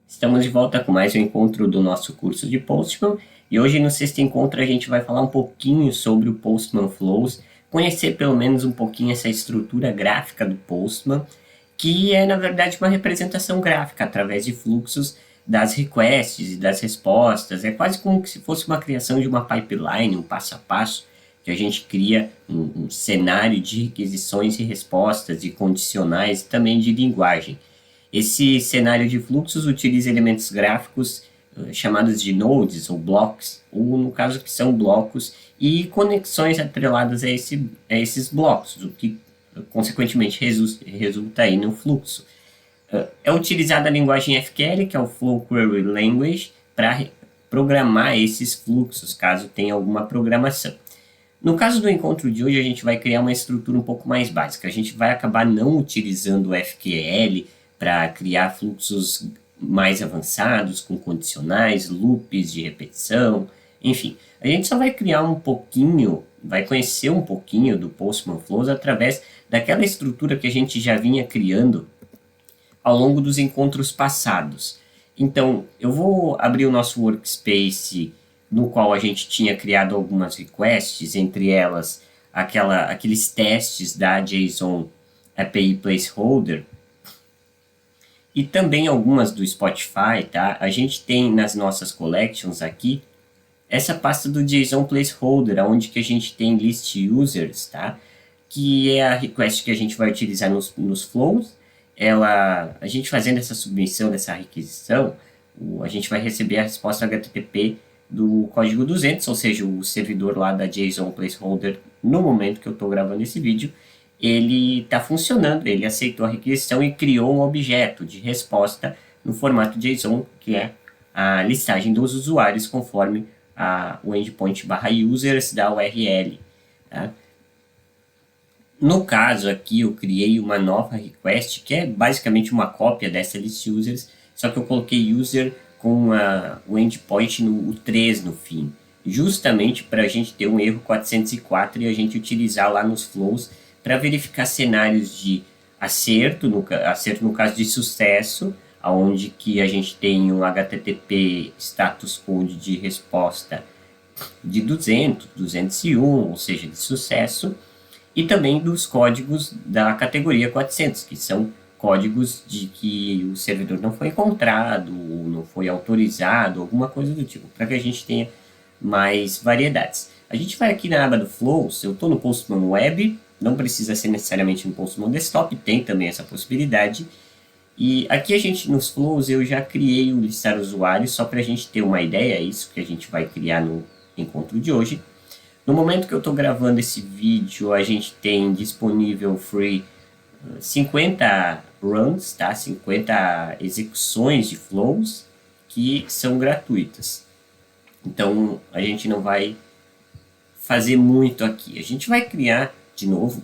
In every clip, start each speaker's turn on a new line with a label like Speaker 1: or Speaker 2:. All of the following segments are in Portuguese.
Speaker 1: Estamos de volta com mais um encontro do nosso curso de Postman, e hoje no sexto encontro a gente vai falar um pouquinho sobre o Postman Flows, conhecer pelo menos um pouquinho essa estrutura gráfica do Postman, que é na verdade uma representação gráfica através de fluxos das requests e das respostas. É quase como se fosse uma criação de uma pipeline, um passo a passo, que a gente cria um cenário de requisições e respostas, de condicionais e também de linguagem. Esse cenário de fluxos utiliza elementos gráficos chamados de nodes ou blocos, ou no caso que são blocos, e conexões atreladas a esses blocos, o que consequentemente resulta aí no fluxo. É utilizada a linguagem FQL, que é o Flow Query Language, para programar esses fluxos, caso tenha alguma programação. No caso do encontro de hoje, a gente vai criar uma estrutura um pouco mais básica. A gente vai acabar não utilizando o FQL para criar fluxos mais avançados, com condicionais, loops de repetição, enfim. A gente só vai criar um pouquinho, vai conhecer um pouquinho do Postman Flows através daquela estrutura que a gente já vinha criando ao longo dos encontros passados. Então, eu vou abrir o nosso workspace no qual a gente tinha criado algumas requests, entre elas aqueles testes da JSON API Placeholder, e também algumas do Spotify, tá? A gente tem nas nossas collections aqui essa pasta do JSON Placeholder, onde que a gente tem list users, tá? Que é a request que a gente vai utilizar nos flows. A gente fazendo essa submissão dessa requisição, a gente vai receber a resposta HTTP do código 200, ou seja, o servidor lá da JSON Placeholder, no momento que eu estou gravando esse vídeo, ele está funcionando, ele aceitou a requisição e criou um objeto de resposta no formato JSON, que é a listagem dos usuários conforme o endpoint /users da URL. Tá? No caso aqui, eu criei uma nova request, que é basicamente uma cópia dessa list users, só que eu coloquei user com o endpoint o 3 no fim, justamente para a gente ter um erro 404 e a gente utilizar lá nos flows para verificar cenários de acerto no caso de sucesso, onde que a gente tem um HTTP status code de resposta de 200, 201, ou seja, de sucesso, e também dos códigos da categoria 400, que são códigos de que o servidor não foi encontrado, ou não foi autorizado, alguma coisa do tipo, para que a gente tenha mais variedades. A gente vai aqui na aba do Flows, eu estou no Postman Web, não precisa ser necessariamente no Postman Desktop, tem também essa possibilidade. E aqui a gente, nos Flows, eu já criei o listar usuários, só para a gente ter uma ideia, é isso que a gente vai criar no encontro de hoje. No momento que eu estou gravando esse vídeo, a gente tem disponível free 50 runs, tá? 50 execuções de flows que são gratuitas. Então, a gente não vai fazer muito aqui. A gente vai criar, de novo,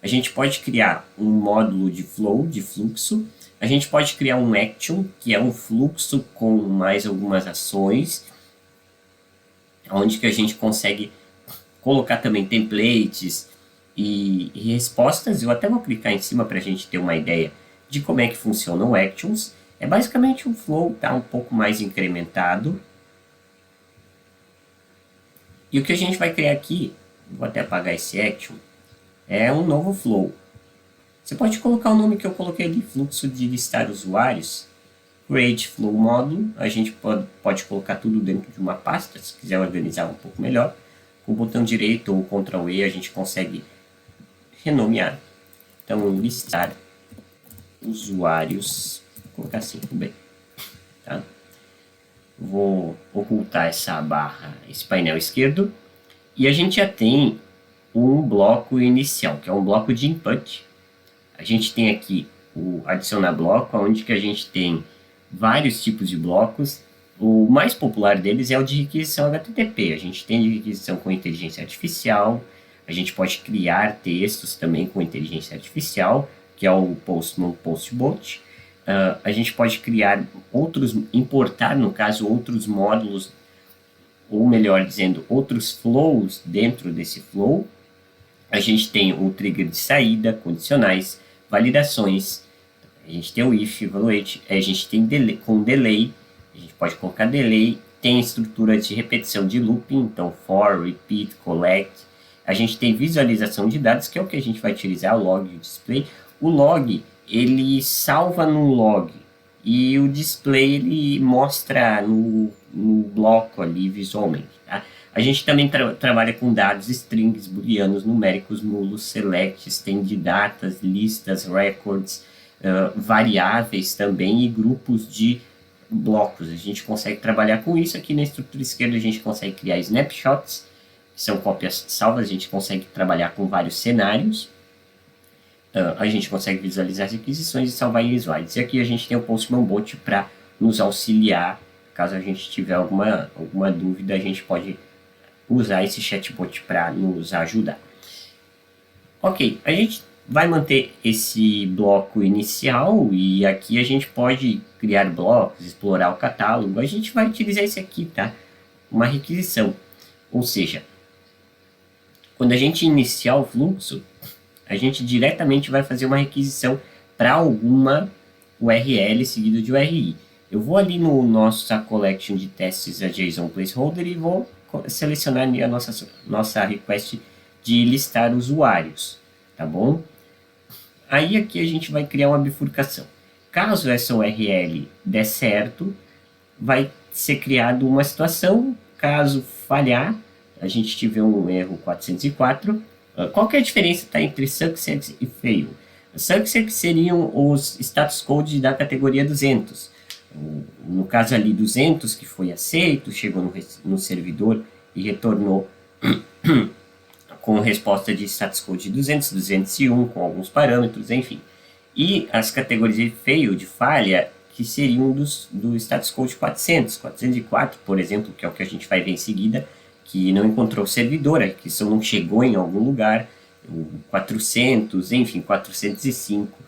Speaker 1: a gente pode criar um módulo de flow, de fluxo. A gente pode criar um action, que é um fluxo com mais algumas ações, onde que a gente consegue colocar também templates e respostas. Eu até vou clicar em cima para a gente ter uma ideia de como é que funcionam o actions. É basicamente um flow, tá? Um pouco mais incrementado. E o que a gente vai criar aqui, vou até apagar esse action, é um novo flow. Você pode colocar o nome que eu coloquei ali, fluxo de listar usuários, create flow módulo. A gente pode colocar tudo dentro de uma pasta, se quiser organizar um pouco melhor. Com o botão direito ou Ctrl E a gente consegue renomear. Então, listar usuários, vou colocar assim também. Tá? Vou ocultar essa barra, esse painel esquerdo. E a gente já tem um bloco inicial, que é um bloco de input. A gente tem aqui o adicionar bloco, onde que a gente tem vários tipos de blocos. O mais popular deles é o de requisição HTTP. A gente tem de requisição com inteligência artificial. A gente pode criar textos também com inteligência artificial, que é o Postman Postbot. A gente pode criar importar, no caso, outros módulos ou melhor dizendo, outros flows dentro desse flow. A gente tem o trigger de saída, condicionais, validações, a gente tem o if, evaluate, a gente tem delay, com delay, a gente pode colocar delay, tem estrutura de repetição de looping, então for, repeat, collect. A gente tem visualização de dados, que é o que a gente vai utilizar, o log e o display. O log, ele salva no log, e o display, ele mostra no bloco ali visualmente, tá? A gente também trabalha com dados, strings, booleanos, numéricos, nulos, selects, tem de datas, listas, records, variáveis também e grupos de blocos. A gente consegue trabalhar com isso. Aqui na estrutura esquerda a gente consegue criar snapshots, que são cópias salvas. A gente consegue trabalhar com vários cenários. A gente consegue visualizar as requisições e salvar em slides. E aqui a gente tem o Postman Bot para nos auxiliar. Caso a gente tiver alguma dúvida, a gente pode usar esse chatbot para nos ajudar. Ok, a gente vai manter esse bloco inicial e aqui a gente pode criar blocos, explorar o catálogo. A gente vai utilizar esse aqui, tá? Uma requisição. Ou seja, quando a gente iniciar o fluxo, a gente diretamente vai fazer uma requisição para alguma URL seguido de URI. Eu vou ali no nosso collection de testes a JSON placeholder e vou selecionar ali a nossa request de listar usuários, tá bom? Aí aqui a gente vai criar uma bifurcação. Caso essa URL der certo, vai ser criada uma situação. Caso falhar, a gente tiver um erro 404. Qual que é a diferença, tá, entre success e fail? Success seriam os status code da categoria 200. No caso ali 200, que foi aceito, chegou no servidor e retornou com resposta de status code de 200, 201, com alguns parâmetros, enfim. E as categorias de fail, de falha, que seriam do status code 400, 404, por exemplo, que é o que a gente vai ver em seguida, que não encontrou servidor, a requisição não chegou em algum lugar, 400, enfim, 405,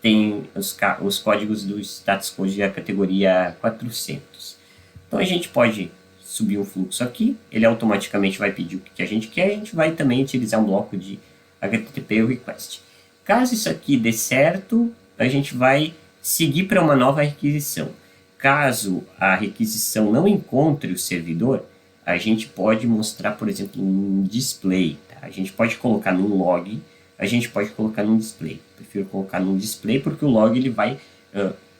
Speaker 1: tem os códigos do status code da categoria 400. Então a gente pode subir um fluxo aqui, ele automaticamente vai pedir o que a gente quer, a gente vai também utilizar um bloco de HTTP request. Caso isso aqui dê certo, a gente vai seguir para uma nova requisição. Caso a requisição não encontre o servidor, a gente pode mostrar, por exemplo, um display. Tá? A gente pode colocar num log, a gente pode colocar num display. Prefiro colocar num display porque o log ele vai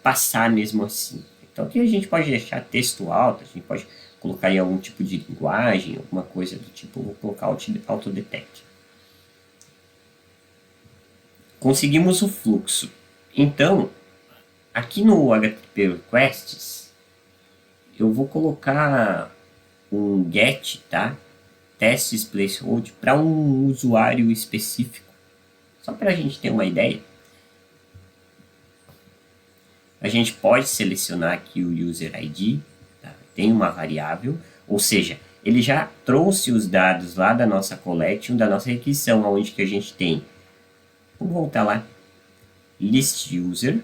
Speaker 1: passar mesmo assim. Então aqui a gente pode deixar texto alto, a gente pode colocar em algum tipo de linguagem, alguma coisa do tipo, vou colocar autodetect. Conseguimos o fluxo. Então, aqui no HTTP Requests, eu vou colocar um get, tá? Testes placeholder para um usuário específico. Só para a gente ter uma ideia. A gente pode selecionar aqui o user ID, tá? Tem uma variável, ou seja, ele já trouxe os dados lá da nossa collection, da nossa requisição, onde que a gente tem, vamos voltar lá, list user,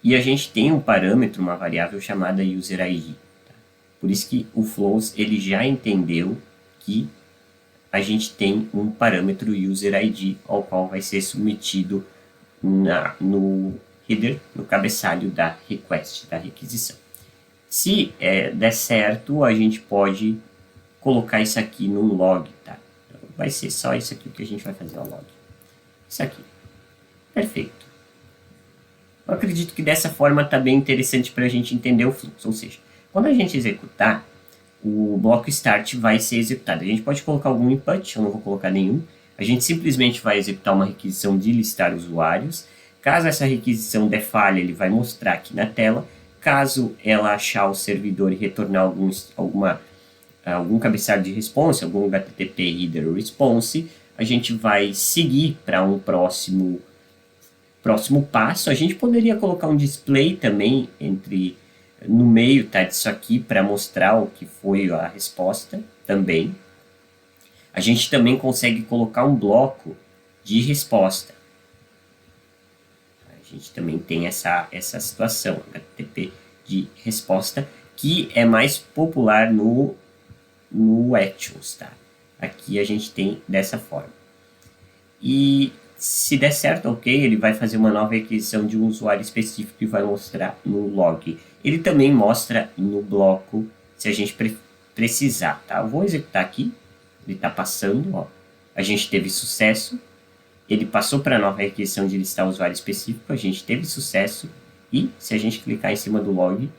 Speaker 1: e a gente tem um parâmetro, uma variável chamada user ID. Tá? Por isso que o Flows ele já entendeu que a gente tem um parâmetro user ID ao qual vai ser submetido no header, no cabeçalho da request, da requisição. Se der certo, a gente pode colocar isso aqui num log, tá? Então, vai ser só isso aqui que a gente vai fazer o log. Isso aqui. Perfeito. Eu acredito que dessa forma está bem interessante para a gente entender o fluxo. Ou seja, quando a gente executar, o bloco start vai ser executado. A gente pode colocar algum input, eu não vou colocar nenhum. A gente simplesmente vai executar uma requisição de listar usuários. Caso essa requisição der falha, ele vai mostrar aqui na tela. Caso ela achar o servidor e retornar algum cabeçalho de response, algum HTTP header response, a gente vai seguir para um próximo passo. A gente poderia colocar um display também no meio, tá, disso aqui para mostrar o que foi a resposta também. A gente também consegue colocar um bloco de resposta. A gente também tem essa situação, HTTP de resposta, que é mais popular no Actions, tá? Aqui a gente tem dessa forma. E se der certo, ok, ele vai fazer uma nova requisição de um usuário específico e vai mostrar no log. Ele também mostra no bloco se a gente precisar, tá? Eu vou executar aqui, ele está passando, ó. A gente teve sucesso, ele passou para a nova requisição de listar o usuário específico, a gente teve sucesso, e se a gente clicar em cima do log,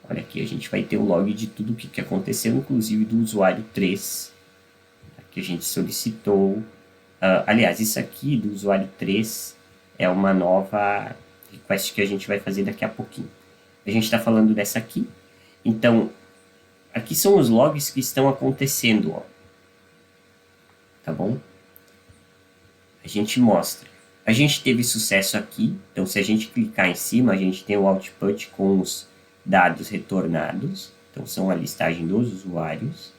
Speaker 1: olha aqui, a gente vai ter o log de tudo o que aconteceu, inclusive do usuário 3, que a gente solicitou. Aliás, isso aqui do usuário 3 é uma nova request que a gente vai fazer daqui a pouquinho. A gente está falando dessa aqui. Então, aqui são os logs que estão acontecendo, ó. Tá bom? A gente mostra. A gente teve sucesso aqui. Então, se a gente clicar em cima, a gente tem o output com os dados retornados. Então, são a listagem dos usuários.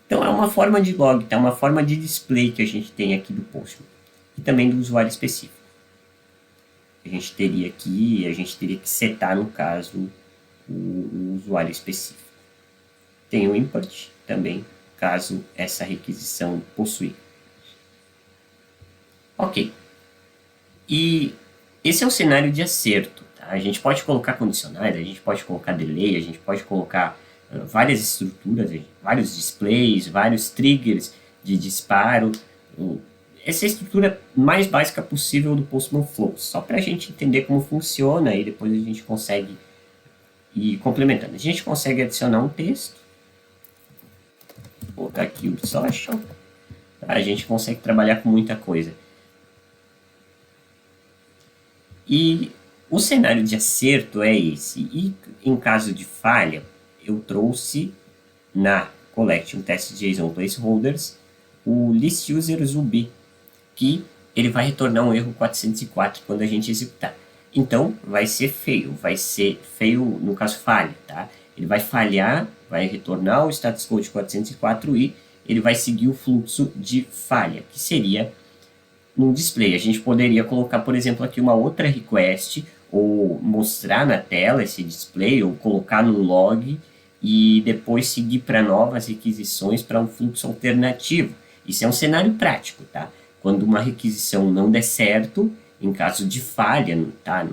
Speaker 1: Então, é uma forma de log, tá? Uma forma de display que a gente tem aqui do Postman. E também do usuário específico. A gente teria que setar, no caso, o usuário específico. Tem o import também, caso essa requisição possuir. Ok. E esse é o cenário de acerto, tá? A gente pode colocar condicionais, a gente pode colocar delay, a gente pode colocar várias estruturas, vários displays, vários triggers de disparo. Essa é a estrutura mais básica possível do Postman Flows, só para a gente entender como funciona e depois a gente consegue ir complementando. A gente consegue adicionar um texto, vou colocar aqui o social, a gente consegue trabalhar com muita coisa. E o cenário de acerto é esse, e em caso de falha, eu trouxe na collection test.json placeholders o list users UB, que ele vai retornar um erro 404 quando a gente executar. Então, vai ser feio no caso falha, tá? Ele vai falhar, vai retornar o status code 404 e ele vai seguir o fluxo de falha, que seria no display. A gente poderia colocar, por exemplo, aqui uma outra request, ou mostrar na tela esse display, ou colocar no log, e depois seguir para novas requisições para um fluxo alternativo. Isso é um cenário prático, tá? Quando uma requisição não der certo, em caso de falha, tá?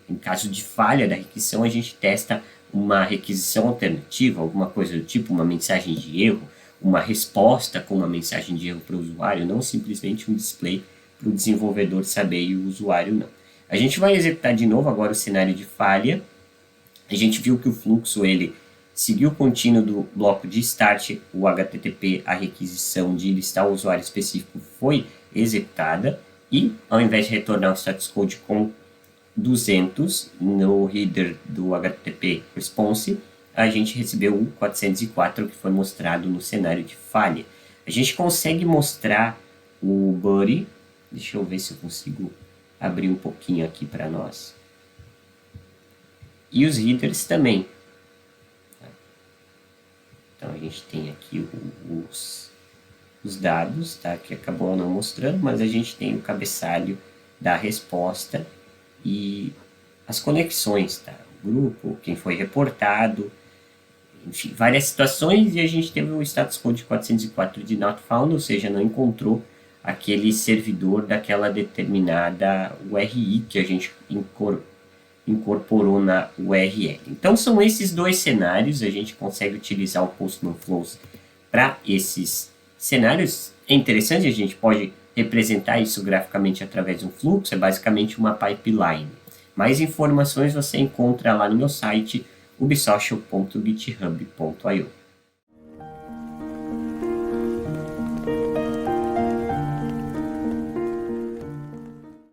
Speaker 1: Em caso de falha da requisição, a gente testa uma requisição alternativa, alguma coisa do tipo, uma mensagem de erro, uma resposta com uma mensagem de erro para o usuário, não simplesmente um display para o desenvolvedor saber e o usuário não. A gente vai executar de novo agora o cenário de falha. A gente viu que o fluxo ele seguiu o contínuo do bloco de start, o HTTP, a requisição de listar o usuário específico foi executada e ao invés de retornar o status code com 200 no header do HTTP response, a gente recebeu o 404 que foi mostrado no cenário de falha. A gente consegue mostrar o body, deixa eu ver se eu consigo abrir um pouquinho aqui para nós, e os headers também. Então a gente tem aqui os dados, tá, que acabou não mostrando, mas a gente tem o cabeçalho da resposta e as conexões, tá, o grupo, quem foi reportado, enfim, várias situações, e a gente teve o status code 404 de not found, ou seja, não encontrou aquele servidor daquela determinada URI que a gente incorporou na URL. Então são esses dois cenários, a gente consegue utilizar o Postman Flows para esses cenários. É interessante, a gente pode representar isso graficamente através de um fluxo, é basicamente uma pipeline. Mais informações você encontra lá no meu site ubsocial.github.io.